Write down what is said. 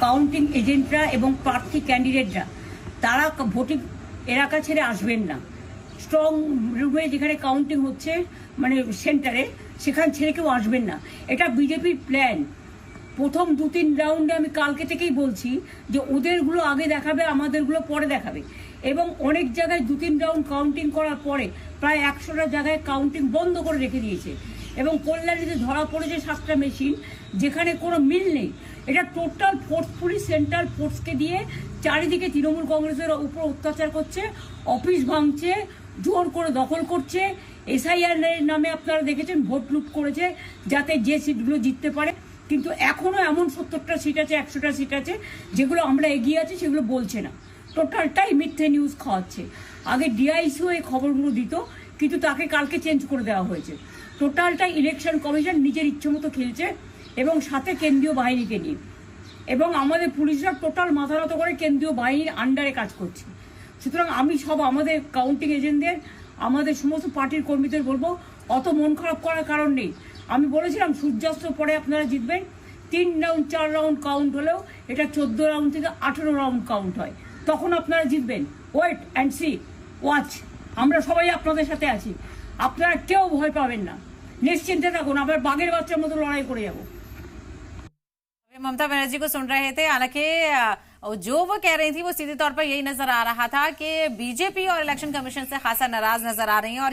Counting এজেন্টরা এবং প্রার্থী ক্যান্ডিডেটরা তারা ভোটিং এলাকা ছেড়ে আসবেন না। স্ট্রং রুমে যেখানে কাউন্টিং হচ্ছে মানে সেন্টারে, সেখান ছেড়ে কেউ আসবেন না। এটা বিজেপির প্ল্যান। প্রথম 2-3 রাউন্ডে আমি কালকে থেকেই বলছি যে ওদেরগুলো আগে দেখাবে, আমাদেরগুলো পরে দেখাবে। এবং অনেক জায়গায় 2-3 রাউন্ড কাউন্টিং করার পরে প্রায় 100টা জায়গায় কাউন্টিং বন্ধ করে রেখে দিয়েছে। এবং কল্যাণীতে ধরা পড়েছে 7টা মেশিন, যেখানে কোনো মিল নেই। এটা টোটাল ফোর্সফুলি সেন্ট্রাল ফোর্সকে দিয়ে চারিদিকে তৃণমূল কংগ্রেসের উপর অত্যাচার করছে, অফিস ভাঙছে, জোর করে দখল করছে। এসআইআর নামে আপনারা দেখেছেন ভোট লুট করেছে যাতে যে সিটগুলো জিততে পারে। কিন্তু এখনও এমন 70টা সিট আছে, 100টা সিট আছে যেগুলো আমরা এগিয়ে আছি, সেগুলো বলছে না। টোটালটাই মিথ্যে নিউজ খাওয়াচ্ছে। আগে ডিআইসিও এই খবরগুলো দিত, কিন্তু তাকে কালকে চেঞ্জ করে দেওয়া হয়েছে। টোটালটাই ইলেকশন কমিশন নিজের ইচ্ছে মতো খেলছে, এবং সাথে কেন্দ্রীয় বাহিনীকে নিয়ে। এবং আমাদের পুলিশরা টোটাল মাথা নত করে কেন্দ্রীয় বাহিনীর আন্ডারে কাজ করছে। সুতরাং আমি সব আমাদের কাউন্টিং এজেন্টদের, আমাদের সমস্ত পার্টির কর্মীদের বলবো, অত মন খারাপ করার কারণ নেই। আমি বলেছিলাম সূর্যাস্তের পরে আপনারা জিতবেন। 3 রাউন্ড 4 রাউন্ড কাউন্ট হলেও এটা 14 রাউন্ড থেকে 18 রাউন্ড কাউন্ট হয়, তখন আপনারা জিতবেন। Wait and see, watch. আমরা সবাই আপনাদের সাথে আছি, আপনারা কেউ ভয় পাবেন না, নিশ্চিন্তে থাকুন। আবার বাঘের বাচ্চার মতো লড়াই করে যাবো। ममता बनर्जी को सुन रहे थे। हालांकि जो वो कह रही थी वो सीधे तौर पर यही नजर आ रहा था कि बीजेपी और इलेक्शन कमीशन से खासा नाराज नजर आ रही है और